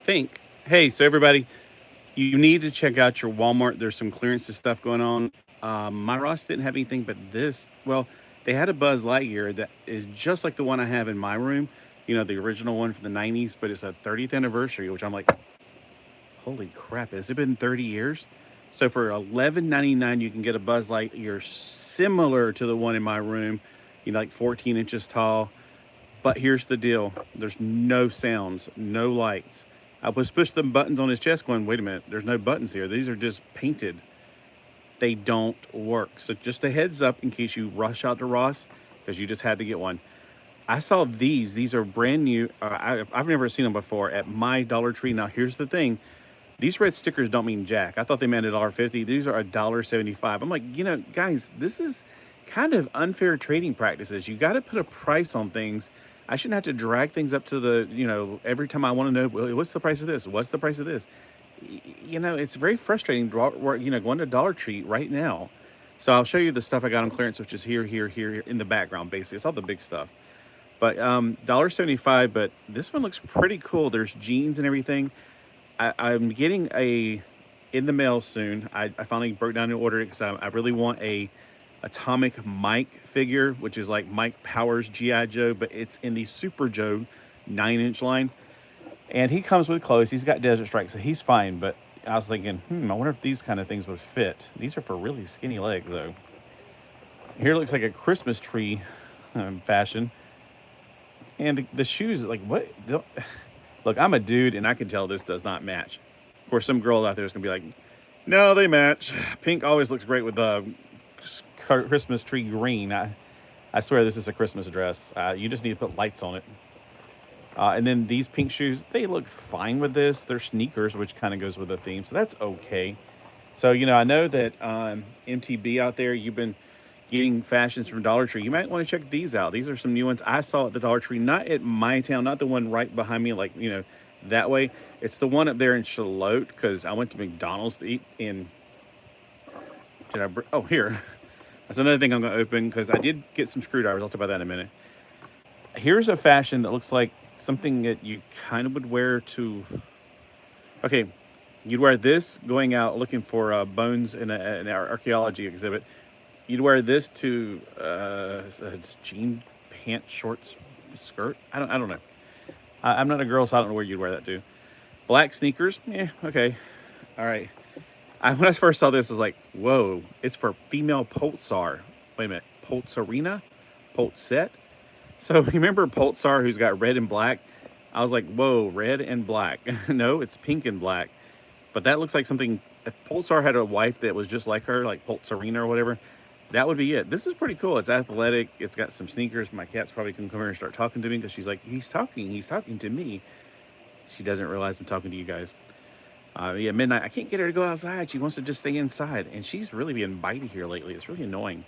think, hey, so everybody, you need to check out your Walmart. There's some clearance and stuff going on. My Ross didn't have anything but this. Well, they had a Buzz Lightyear that is just like the one I have in my room. You know, the original one from the '90s, but it's a 30th anniversary, which I'm like, holy crap! Has it been 30 years? So for 11.99, you can get a Buzz Lightyear similar to the one in my room. You know, like 14 inches tall. But here's the deal: there's no sounds, no lights. I was push the buttons on his chest, going, "Wait a minute, there's no buttons here. These are just painted. They don't work." So just a heads up in case you rush out to Ross because you just had to get one. I saw these. These are brand new. I've never seen them before at my Dollar Tree. Now here's the thing: these red stickers don't mean jack. I thought they meant $1.50. These are $1.75. I'm like, guys, this is kind of unfair trading practices. You got to put a price on things. I shouldn't have to drag things up to the, every time I want to know, "Well, what's the price of this? What's the price of this?" It's very frustrating, going to Dollar Tree right now. So I'll show you the stuff I got on clearance, which is here in the background, basically. It's all the big stuff. But $1.75, but this one looks pretty cool. There's jeans and everything. I'm getting in the mail soon. I finally broke down and ordered it because I really want a Atomic Mike figure, which is like Mike Powers G.I. Joe, but it's in the Super Joe 9-inch line. And he comes with clothes. He's got Desert Strike, so he's fine. But I was thinking, I wonder if these kind of things would fit. These are for really skinny legs, though. Here looks like a Christmas tree fashion. And the shoes, like, what? Look, I'm a dude, and I can tell this does not match. Of course, some girl out there is going to be like, no, they match. Pink always looks great with Christmas tree green. I swear this is a Christmas dress. You just need to put lights on it. And then these pink shoes, they look fine with this. They're sneakers, which kind of goes with the theme, so that's okay. So, I know that MTB out there, you've been getting fashions from Dollar Tree. You might want to check these out. These are some new ones I saw at the Dollar Tree, not at my town, not the one right behind me, like, that way. It's the one up there in Charlotte, because I went to McDonald's to eat in... Oh, here. That's another thing I'm going to open, because I did get some screwdrivers. I'll talk about that in a minute. Here's a fashion that looks like something that you kind of would wear to... Okay, you'd wear this going out looking for bones in an archaeology exhibit. You'd wear this to jean pant shorts skirt. I don't know. I'm not a girl, so I don't know where you'd wear that to. Black sneakers. Yeah, okay. All right. When I first saw this, I was like, whoa, it's for female Pulsar. Wait a minute. Pulsarina? Pulset? So you remember Pulsar, who's got red and black? I was like, whoa, red and black. No, it's pink and black. But that looks like something... If Pulsar had a wife that was just like her, like Pulsarina or whatever, that would be it. This is pretty cool. It's athletic. It's got some sneakers. My cat's probably going to come here and start talking to me because she's like, he's talking to me. She doesn't realize I'm talking to you guys. Yeah, midnight. I can't get her to go outside. She wants to just stay inside. And she's really being bitey here lately. It's really annoying.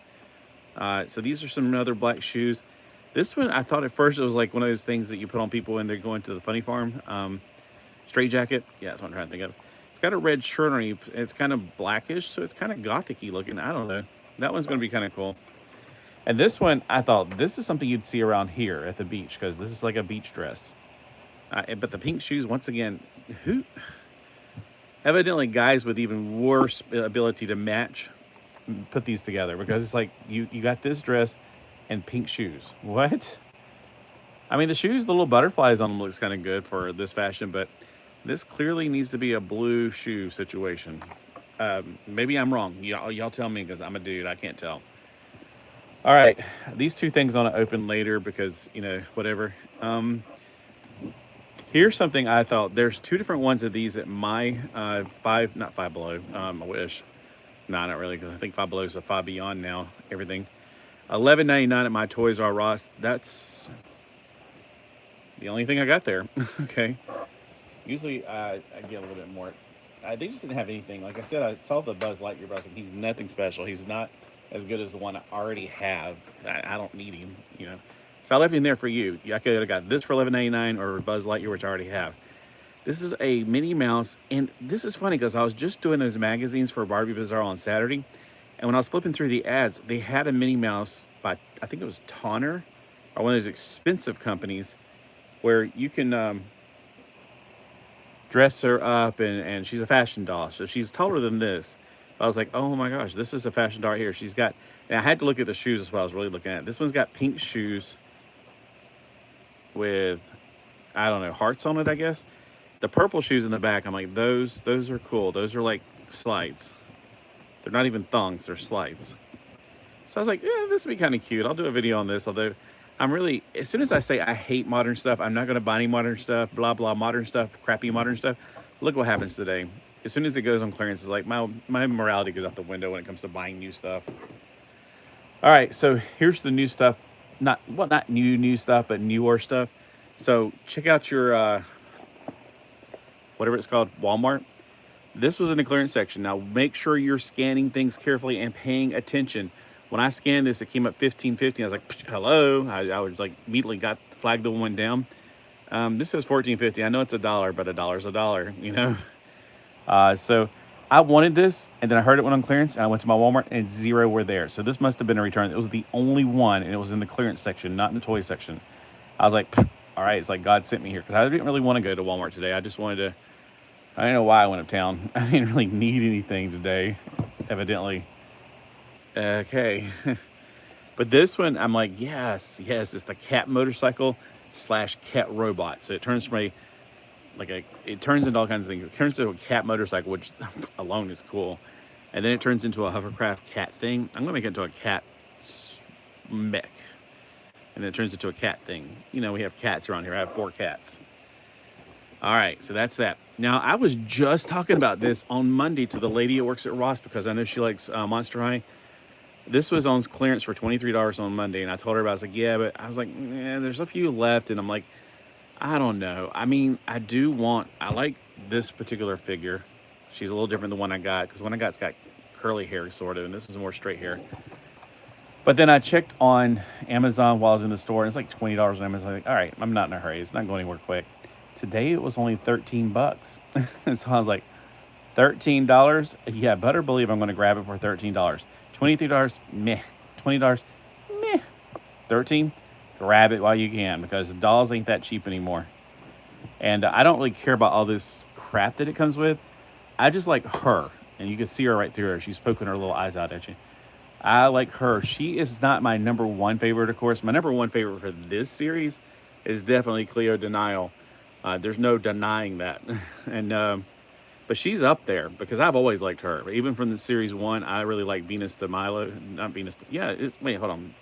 So these are some other black shoes. This one, I thought at first it was like one of those things that you put on people when they're going to the funny farm. Straight jacket. Yeah, that's what I'm trying to think of. It's got a red shirt on it. It's kind of blackish, so it's kind of gothic-y looking. I don't know. That one's going to be kind of cool. And this one, I thought, this is something you'd see around here at the beach, because this is like a beach dress. But the pink shoes, once again, evidently guys with even worse ability to match put these together, because it's like you got this dress and pink shoes. What? I mean, the shoes, the little butterflies on them looks kind of good for this fashion, but this clearly needs to be a blue shoe situation. Maybe I'm wrong. Y'all tell me, because I'm a dude. I can't tell. All right. These two things I want to open later because, whatever. Here's something I thought. There's two different ones of these at my not Five Below. I wish. No, not really, because I think Five Below is a Five Beyond now. Everything. $11.99 at my Toys R Us. That's the only thing I got there. Okay. Usually I get a little bit more. They just didn't have anything. Like I said, I saw the Buzz Lightyear, but I was like, he's nothing special. He's not as good as the one I already have. I don't need him, So I left him there for you. I could have got this for $11.99 or Buzz Lightyear, which I already have. This is a Minnie Mouse, and this is funny because I was just doing those magazines for Barbie Bazaar on Saturday, and when I was flipping through the ads, they had a Minnie Mouse by, I think it was Tonner, or one of those expensive companies, where you can dress her up, and she's a fashion doll. So she's taller than this. I was like, oh my gosh, this is a fashion doll here. She's got, and I had to look at the shoes as well. I was really looking at it. This one's got pink shoes with, I don't know, hearts on it, I guess. The purple shoes in the back, I'm like, those are cool. Those are like slides. They're not even thongs, they're slides. So I was like, yeah, this would be kind of cute. I'll do a video on this. Although I'm really, as soon as I say I hate modern stuff, I'm not going to buy any modern stuff, blah, blah, modern stuff, crappy modern stuff. Look what happens today. As soon as it goes on clearance, it's like my morality goes out the window when it comes to buying new stuff. All right, so here's the new stuff. Not new stuff, but newer stuff. So check out your, whatever it's called, Walmart. This was in the clearance section. Now make sure you're scanning things carefully and paying attention. When I scanned this, it came up $15.50. I was like, hello. I was like, immediately flagged the one down. This says $14.50. I know it's $1, but $1's $1, you know? So I wanted this, and then I heard it went on clearance, and I went to my Walmart, and 0 were there. So this must have been a return. It was the only one, and it was in the clearance section, not in the toy section. I was like, all right, it's like God sent me here, because I didn't really want to go to Walmart today. I just wanted to, I don't know why I went uptown. I didn't really need anything today, evidently. Okay. But this one, I'm like, yes, it's the cat motorcycle / cat robot. So it turns from it turns into all kinds of things. It turns into a cat motorcycle, which alone is cool. And then it turns into a hovercraft cat thing. I'm gonna make it into a cat mech. And then it turns into a cat thing. You know, we have cats around here. I have 4 cats. All right, so that's that. Now, I was just talking about this on Monday to the lady who works at Ross, because I know she likes Monster High. This was on clearance for $23 on Monday, and I told her about it. I was like, yeah, but I was like, there's a few left, and I'm like, I don't know. I mean, I like this particular figure. She's a little different than the one I got, because one I got's got curly hair, sort of, and this is more straight hair. But then I checked on Amazon while I was in the store, and it's like $20 on Amazon. I'm like, all right, I'm not in a hurry. It's not going anywhere quick. Today, it was only 13 bucks. So I was like, $13? Yeah, better believe I'm going to grab it for $13. $23? Meh. $20? Meh. 13? Grab it while you can, because dolls ain't that cheap anymore. And I don't really care about all this crap that it comes with. I just like her. And you can see her right through her. She's poking her little eyes out at you. I like her. She is not my number one favorite, of course. My number one favorite for this series is definitely Cleo Denial. There's no denying that. And but she's up there, because I've always liked her. Even from the series 1, I really like Venus de Milo. Not Venus. Yeah, wait, hold on.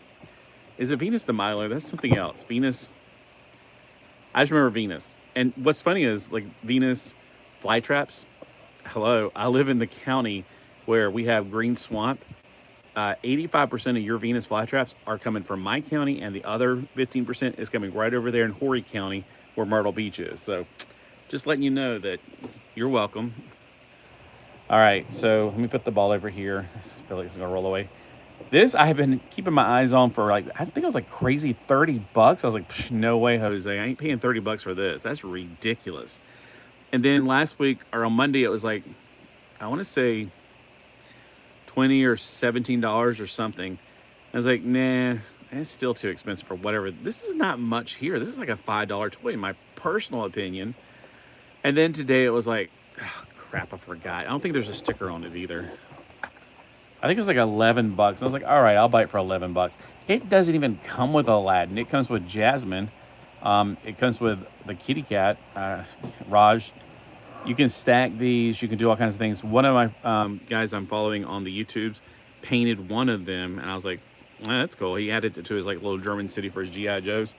Is it Venus de Milo? That's something else. Venus. I just remember Venus. And what's funny is, like, Venus flytraps. Hello, I live in the county where we have green swamp. 85% of your Venus flytraps are coming from my county, and the other 15% is coming right over there in Horry County, where Myrtle Beach is. So just letting you know that you're welcome. All right, so let me put the ball over here. I feel like it's gonna roll away. This I have been keeping my eyes on for, like, I think it was like crazy 30 bucks. I was like, no way, Jose. I ain't paying 30 bucks for this. That's ridiculous. And then last week, or on Monday, it was like, I want to say $20 or $17 or something. I was like, nah, it's still too expensive for whatever. This is not much here. This is like a $5 toy, in my personal opinion. And then today it was like, oh, crap, I forgot. I don't think there's a sticker on it either. I think it was like 11 bucks. I was like, all right, I'll buy it for 11 bucks. It doesn't even come with Aladdin. It comes with Jasmine. It comes with the kitty cat, Raj. You can stack these. You can do all kinds of things. One of my guys I'm following on the YouTubes painted one of them, and I was like, that's cool. He added it to his like little German city for his G.I. Joes.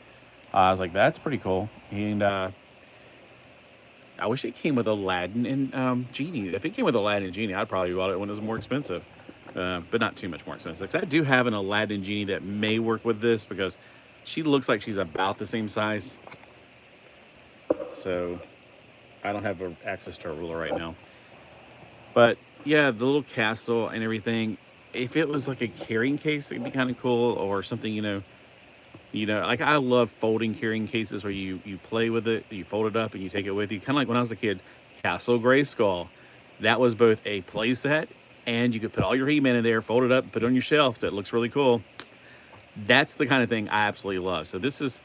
I was like, that's pretty cool. And I wish it came with Aladdin and Genie. If it came with Aladdin and Genie, I'd probably bought it when it was more expensive. But not too much more expensive. Because I do have an Aladdin Genie that may work with this, because she looks like she's about the same size. So I don't have access to a ruler right now. But yeah, the little castle and everything. If it was like a carrying case, it'd be kind of cool, or something, you know, like I love folding carrying cases where you play with it, you fold it up and you take it with you. Kind of like when I was a kid, Castle Grayskull. That was both a play set, and you could put all your He-Man in there, fold it up, put it on your shelf, so it looks really cool. That's the kind of thing I absolutely love. So this is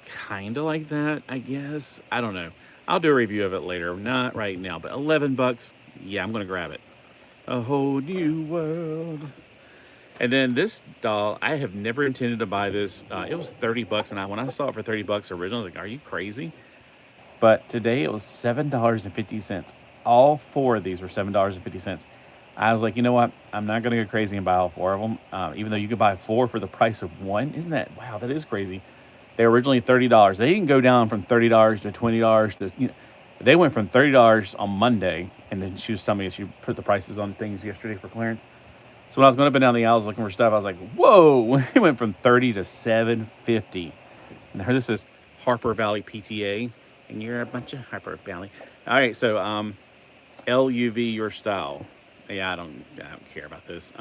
kind of like that, I guess. I don't know. I'll do a review of it later, not right now, but 11 bucks. Yeah, I'm going to grab it. A whole new world. And then this doll, I have never intended to buy this. It was 30 bucks, and when I saw it for 30 bucks originally, I was like, are you crazy? But today it was $7.50. All four of these were $7.50. I was like, you know what? I'm not going to go crazy and buy all four of them, even though you could buy four for the price of one. Isn't that, wow, that is crazy. They were originally $30. They didn't go down from $30 to $20 to, they went from $30 on Monday, and then she was telling me she put the prices on things yesterday for clearance. So when I was going up and down the aisles looking for stuff, I was like, whoa, it went from $30 to $7.50. And this is Harper Valley PTA, and you're a bunch of Harper Valley. All right, so LUV your style. Yeah, I don't care about this.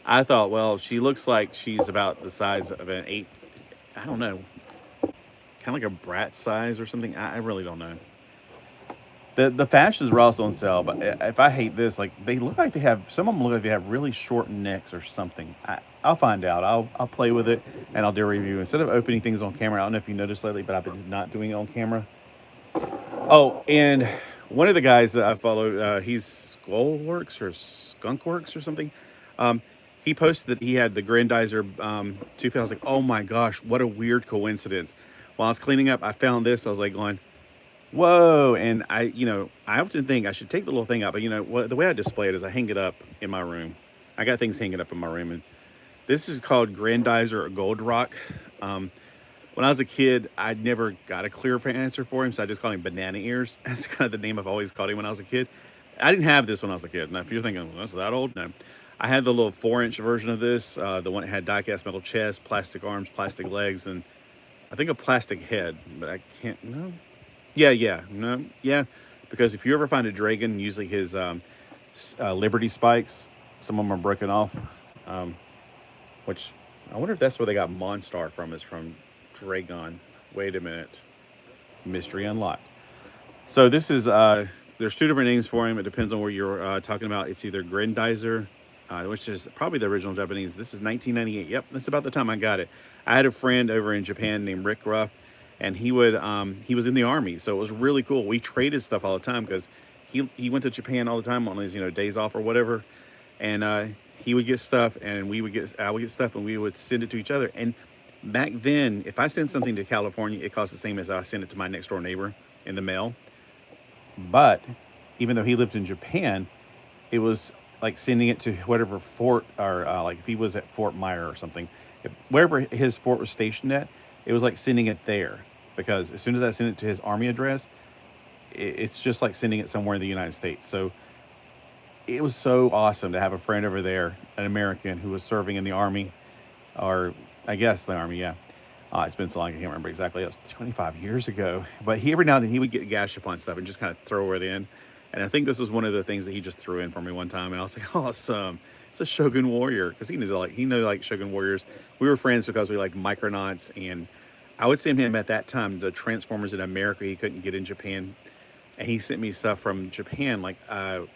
I thought, well, she looks like she's about the size of an 8, I don't know, kind of like a brat size or something. I really don't know. The fashions were also on sale, but if I hate this, like they look like they have, some of them look like they have really short necks or something. I'll find out. I'll play with it and I'll do a review. Instead of opening things on camera, I don't know if you noticed lately, but I've been not doing it on camera. Oh, and one of the guys that I follow, he's Skullworks or Skunkworks or something. He posted that he had the Grandizer 2000. I was like, oh my gosh, what a weird coincidence. While I was cleaning up, I found this. I was like going, whoa. And I often think I should take the little thing out, but the way I display it is I hang it up in my room. I got things hanging up in my room, and this is called Grandizer Gold Rock. When I was a kid, I never got a clear answer for him, so I just called him Banana Ears. That's kind of the name I've always called him when I was a kid. I didn't have this when I was a kid. Now, if you're thinking, well, that's that old, no. I had the little 4-inch version of this, the one that had die-cast metal chest, plastic arms, plastic legs, and I think a plastic head, but I can't, no. Yeah, because if you ever find a dragon, usually his Liberty spikes, some of them are broken off, which I wonder if that's where they got Monstar from, is from Dragon. Wait a minute. Mystery unlocked. So this is, there's two different names for him. It depends on where you're talking about. It's either Grandizer, which is probably the original Japanese. This is 1998. Yep, that's about the time I got it. I had a friend over in Japan named Rick Ruff, and he was in the army, so it was really cool. We traded stuff all the time because he went to Japan all the time on his days off or whatever, and he would get stuff, and I would get stuff, and we would send it to each other. And back then, if I sent something to California, it cost the same as I sent it to my next door neighbor in the mail. But even though he lived in Japan, it was like sending it to whatever fort, or like if he was at Fort Myer or something, wherever his fort was stationed at, it was like sending it there, because as soon as I send it to his army address, it's just like sending it somewhere in the United States. So it was so awesome to have a friend over there, an American who was serving in the army, or I guess the army, yeah. It's been so long, I can't remember exactly. It was 25 years ago. But every now and then he would get gashed upon stuff and just kind of throw it in. And I think this was one of the things that he just threw in for me one time. And I was like, oh, it's a Shogun Warrior. Because he knows Shogun Warriors. We were friends because we liked Micronauts. And I would send him at that time the Transformers in America he couldn't get in Japan. And he sent me stuff from Japan, like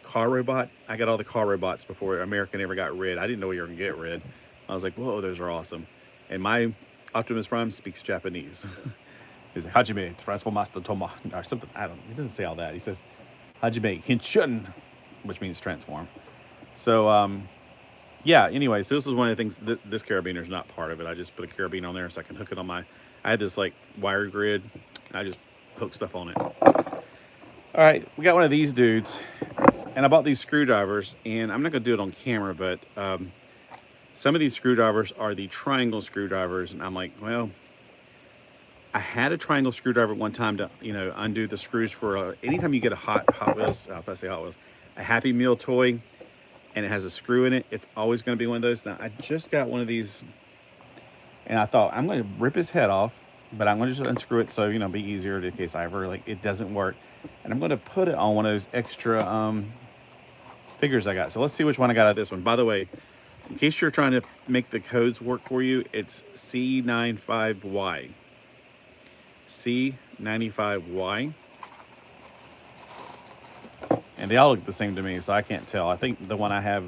Car Robot. I got all the Car Robots before American ever got Red. I didn't know we were going to get Red. I was like, whoa, those are awesome. And my Optimus Prime speaks Japanese. He's like, Hajime, transformaste toma, or something. He doesn't say all that. He says, Hajime, Hinshun, which means transform. So, yeah, anyways, so this is one of the things, this carabiner is not part of it. I just put a carabiner on there so I can hook it on I had this like wire grid. I just hooked stuff on it. All right, we got one of these dudes, and I bought these screwdrivers, and I'm not going to do it on camera, but some of these screwdrivers are the triangle screwdrivers, and I'm like, well, I had a triangle screwdriver one time to, undo the screws for anytime you get a Hot Wheels, a Happy Meal toy, and it has a screw in it, it's always going to be one of those. Now, I just got one of these, and I thought, I'm going to rip his head off, but I'm going to just unscrew it so, be easier in case I ever, it doesn't work. And I'm going to put it on one of those extra figures I got. So let's see which one I got out of this one. By the way, in case you're trying to make the codes work for you, it's C95Y. C95Y. And they all look the same to me, so I can't tell. I think the one I have...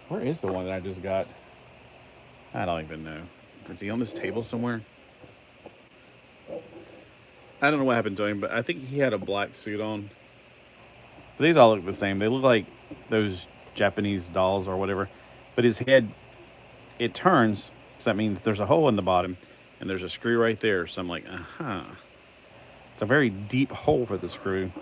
Where is the one that I just got? I don't even know. Is he on this table somewhere? I don't know what happened to him, but I think he had a black suit on. But these all look the same. They look like those Japanese dolls or whatever. But his head, it turns, so that means there's a hole in the bottom, and there's a screw right there. So I'm like, It's a very deep hole for the screw.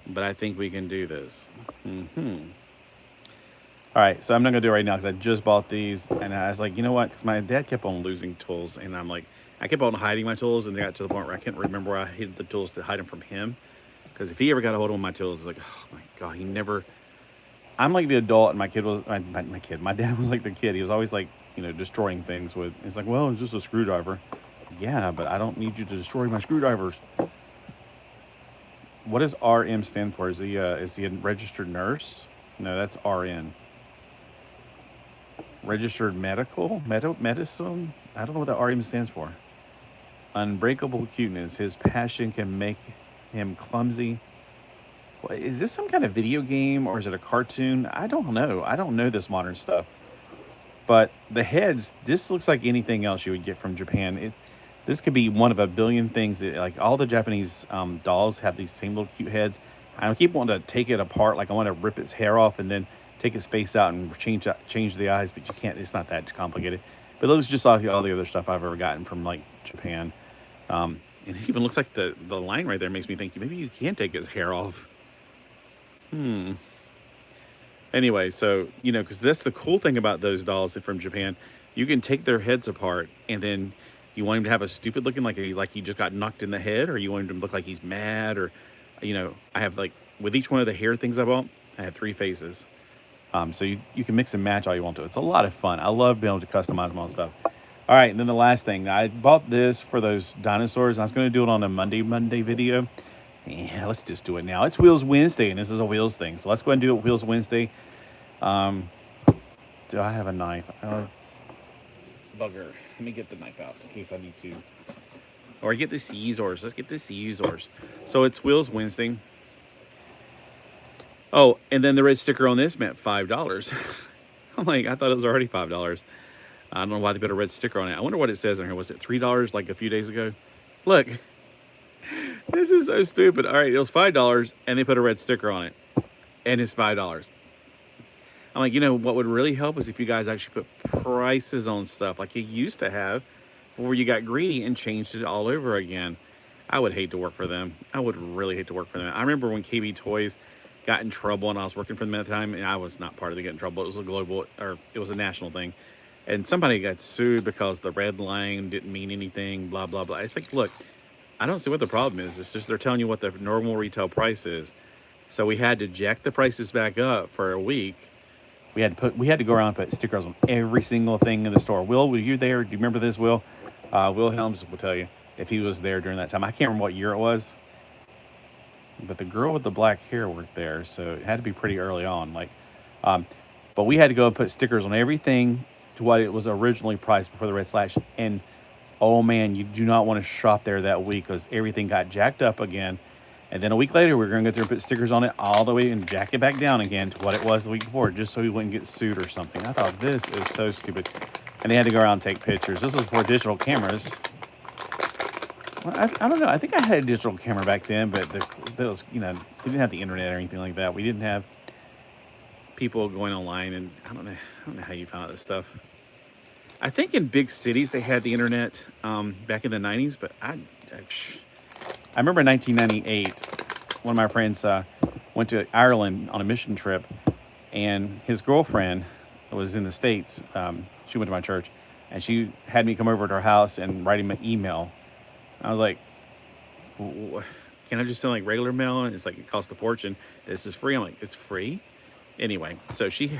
But I think we can do this. All right, so I'm not going to do it right now because I just bought these. And I was like, you know what? Because my dad kept on losing tools. And I'm like, I kept on hiding my tools. And they got to the point where I couldn't remember where I hid the tools to hide them from him. Because if he ever got a hold of one of my tools, it's like, oh my God, he never. I'm like the adult, and my kid was my kid. My dad was like the kid. He was always like, destroying things with. It's like, well, it's just a screwdriver. Yeah, but I don't need you to destroy my screwdrivers. What does RM stand for? Is he a registered nurse? No, that's RN. Registered medicine? I don't know what the RM stands for. Unbreakable cuteness. His passion can make him clumsy. What, is this some kind of video game or is it a cartoon? I don't know. I don't know this modern stuff. But the heads, this looks like anything else you would get from Japan. This could be one of a billion things. Like all the Japanese dolls have these same little cute heads. I keep wanting to take it apart. Like I want to rip its hair off and then take its face out and change the eyes, but you can't. It's not that complicated. But it looks just like all the other stuff I've ever gotten from like Japan. And it even looks like the line right there makes me think maybe you can take his hair off. Anyway, so because that's the cool thing about those dolls from Japan. You can take their heads apart, and then you want him to have a stupid looking like he just got knocked in the head, or you want him to look like he's mad, or I have like with each one of the hair things I bought, I have 3 faces. So you can mix and match all you want to. It's a lot of fun. I love being able to customize my own stuff. All right, and then the last thing. I bought this for those dinosaurs. I was going to do it on a Monday video. Yeah, let's just do it now. It's Wheels Wednesday, and this is a Wheels thing. So let's go ahead and do it Wheels Wednesday. Do I have a knife? Bugger. Let me get the knife out in case I need to. Or get the Caesars. Let's get the Caesars. So it's Wheels Wednesday. Oh, and then the red sticker on this meant $5. I'm like, I thought it was already $5. I don't know why they put a red sticker on it. I wonder what it says on here. Was it $3 like a few days ago? Look, this is so stupid. All right, it was $5, and they put a red sticker on it, and it's $5. I'm like, what would really help is if you guys actually put prices on stuff like you used to have, where you got greedy and changed it all over again. I would hate to work for them. I would really hate to work for them. I remember when KB Toys got in trouble, and I was working for them at the time, and I was not part of the get in trouble. It was a global, or it was a national thing. And somebody got sued because the red line didn't mean anything, blah, blah, blah. It's like, look, I don't see what the problem is. It's just they're telling you what the normal retail price is. So we had to jack the prices back up for a week. We had to go around and put stickers on every single thing in the store. Will, were you there? Do you remember this, Will? Will Helms will tell you if he was there during that time. I can't remember what year it was. But the girl with the black hair worked there, so it had to be pretty early on. But we had to go and put stickers on everything to what it was originally priced before the red slash. And oh man, you do not want to shop there that week because everything got jacked up again. And then a week later, we're going to go there and put stickers on it all the way and jack it back down again to what it was the week before, just so we wouldn't get sued or something. I thought this is so stupid. And they had to go around and take pictures. This was before digital cameras. Well, I don't know. I think I had a digital camera back then, but those, we didn't have the internet or anything like that. We didn't have people going online, and I don't know how you found out this stuff. I think in big cities they had the internet back in the 90s, but I remember in 1998, one of my friends went to Ireland on a mission trip, and his girlfriend was in the States. She went to my church, and she had me come over to her house and write him an email. I was like, can I just send like regular mail? And it's like, it costs a fortune. This is free. I'm like, it's free? Anyway, so she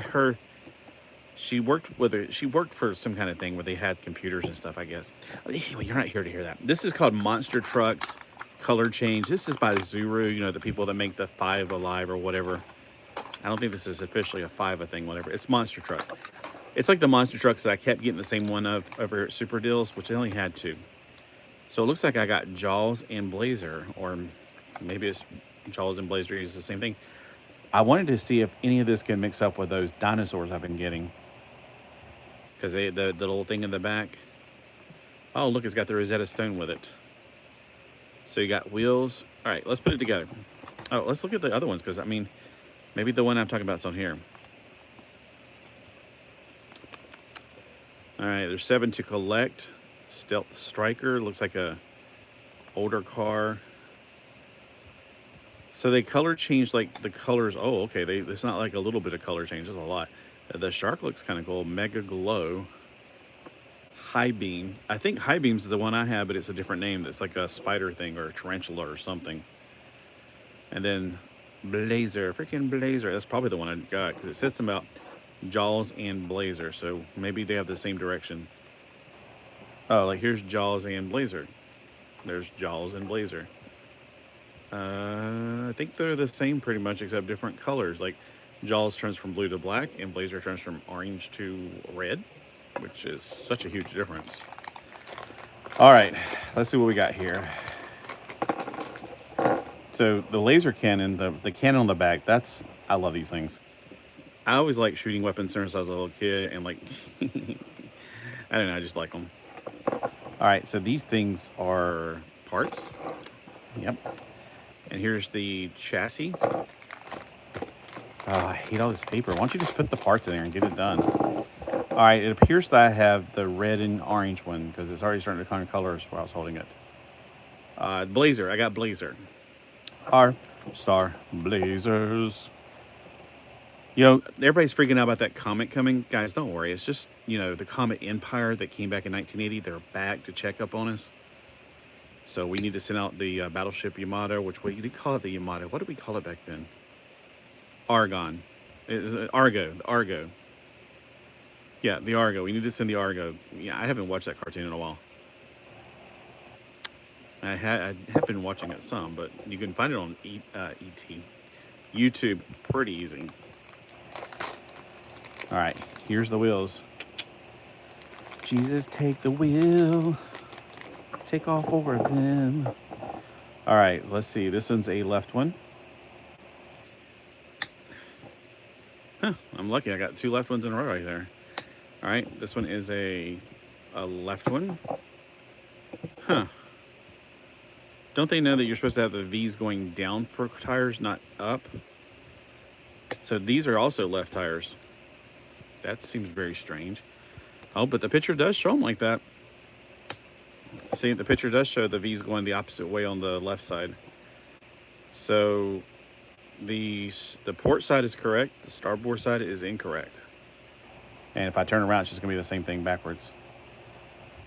worked for some kind of thing where they had computers and stuff, I guess. Anyway, you're not here to hear that. This is called Monster Trucks Color Change. This is by Zuru, the people that make the Five Alive or whatever. I don't think this is officially a Five thing, whatever. It's Monster Trucks. It's like the Monster Trucks that I kept getting the same one of over at Super Deals, which I only had 2. So it looks like I got Jaws and Blazer, or maybe it's Jaws and Blazer is the same thing. I wanted to see if any of this can mix up with those dinosaurs I've been getting. Because the little thing in the back. Oh, look, it's got the Rosetta Stone with it. So you got wheels. All right, let's put it together. Oh, let's look at the other ones, because, I mean, maybe the one I'm talking about is on here. All right, there's 7 to collect. Stealth Striker, looks like a older car. So they color change, like the colors. Oh, okay, it's not like a little bit of color change, it's a lot. The shark looks kind of cool. Mega Glow. High Beam. I think High Beam's the one I have, but it's a different name. It's like a spider thing or a tarantula or something. And then Blazer, freaking Blazer. That's probably the one I got, because it said something about Jaws and Blazer, so maybe they have the same direction. Oh, like here's Jaws and Blazer. There's Jaws and Blazer. I think they're the same pretty much, except different colors. Like Jaws turns from blue to black, and Blazer turns from orange to red, which is such a huge difference. All right, let's see what we got here. So the laser cannon, the cannon on the back, I love these things. I always like shooting weapons since I was a little kid, and like, I don't know, I just like them. All right, so these things are parts. Yep. And here's the chassis. Oh, I hate all this paper. Why don't you just put the parts in there and get it done? All right, it appears that I have the red and orange one, because it's already starting to turn colors while I was holding it. Blazer, I got Blazer. Our Star Blazers. You know, everybody's freaking out about that comet coming. Guys, don't worry. It's just, you know, the Comet Empire that came back in 1980. They're back to check up on us. So we need to send out the battleship Yamato, which you did call it the Yamato. What did we call it back then? Argon. Is it Argo? The Argo. Yeah, the Argo. We need to send the Argo. Yeah, I haven't watched that cartoon in a while. I have been watching it some, but you can find it on YouTube pretty easy. All right, here's the wheels. Jesus, take the wheel. Take off over them. All right, let's see. This one's a left one. Huh, I'm lucky. I got 2 left ones in a row right there. All right, this one is a left one. Huh. Don't they know that you're supposed to have the V's going down for tires, not up? So these are also left tires. That seems very strange. Oh, but the picture does show them like that. See, the picture does show the V's going the opposite way on the left side. So the port side is correct. The starboard side is incorrect. And if I turn around, it's just going to be the same thing backwards.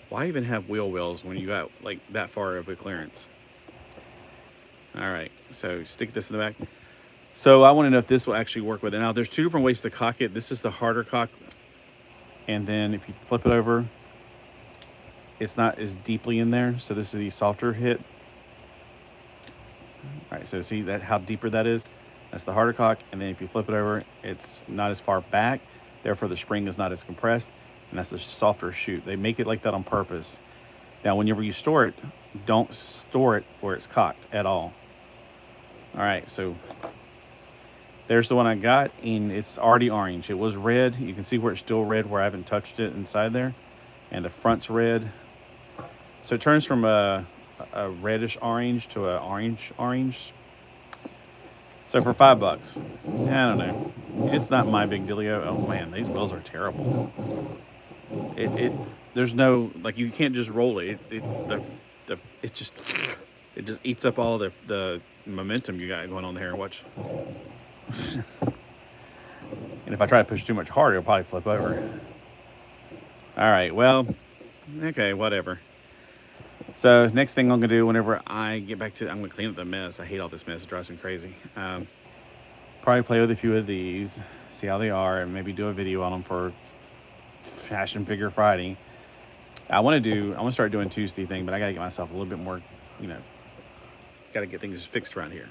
Why even have wheel wells when you got like that far of a clearance? All right, so stick this in the back. So I want to know if this will actually work with it. Now, there's 2 different ways to cock it. This is the harder cock. And then if you flip it over, it's not as deeply in there. So this is the softer hit. All right, so see that how deeper that is? That's the harder cock. And then if you flip it over, it's not as far back. Therefore, the spring is not as compressed. And that's the softer chute. They make it like that on purpose. Now, whenever you store it, don't store it where it's cocked at all. All right, so there's the one I got, and it's already orange. It was red. You can see where it's still red where I haven't touched it inside there. And the front's red. So it turns from a reddish orange to a orange. So for $5, I don't know. It's not my big dealio. Oh man, these wheels are terrible. There's no, like, you can't just roll it. It just eats up all the momentum you got going on there. Watch. And if I try to push too much harder, it'll probably flip over. All right, well, okay, whatever. So next thing I'm gonna do whenever I get back to, I'm gonna clean up the mess. I hate all this mess. It drives me crazy. Probably play with a few of these, see how they are, and maybe do a video on them for Fashion Figure Friday. I want to start doing Tuesday thing, but I gotta get myself a little bit more, gotta get things fixed around here.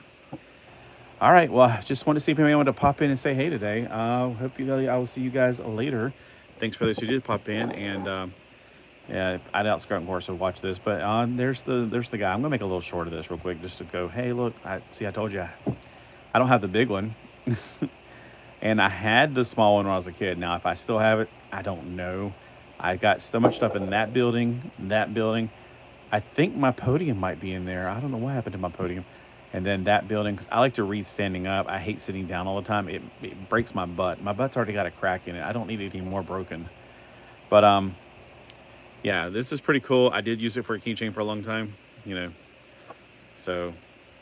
All right, well, just want to see if anybody wanted to pop in and say hey today. I will see you guys later. Thanks for those who did pop in, and yeah, I doubt Scott and Gorse will watch this, but there's the guy. I'm gonna make a little short of this real quick, just to go, hey, look, I told you, I don't have the big one, and I had the small one when I was a kid. Now, if I still have it, I don't know. I got so much stuff in that building, I think my podium might be in there. I don't know what happened to my podium. And then that building, because I like to read standing up. I hate sitting down all the time. It breaks my butt. My butt's already got a crack in it. I don't need it any more broken. But yeah, this is pretty cool. I did use it for a keychain for a long time, you know. So,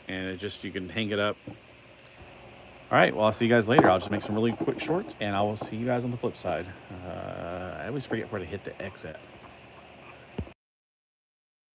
and it just, you can hang it up. All right, well, I'll see you guys later. I'll just make some really quick shorts, and I will see you guys on the flip side. I always forget where to hit the X at.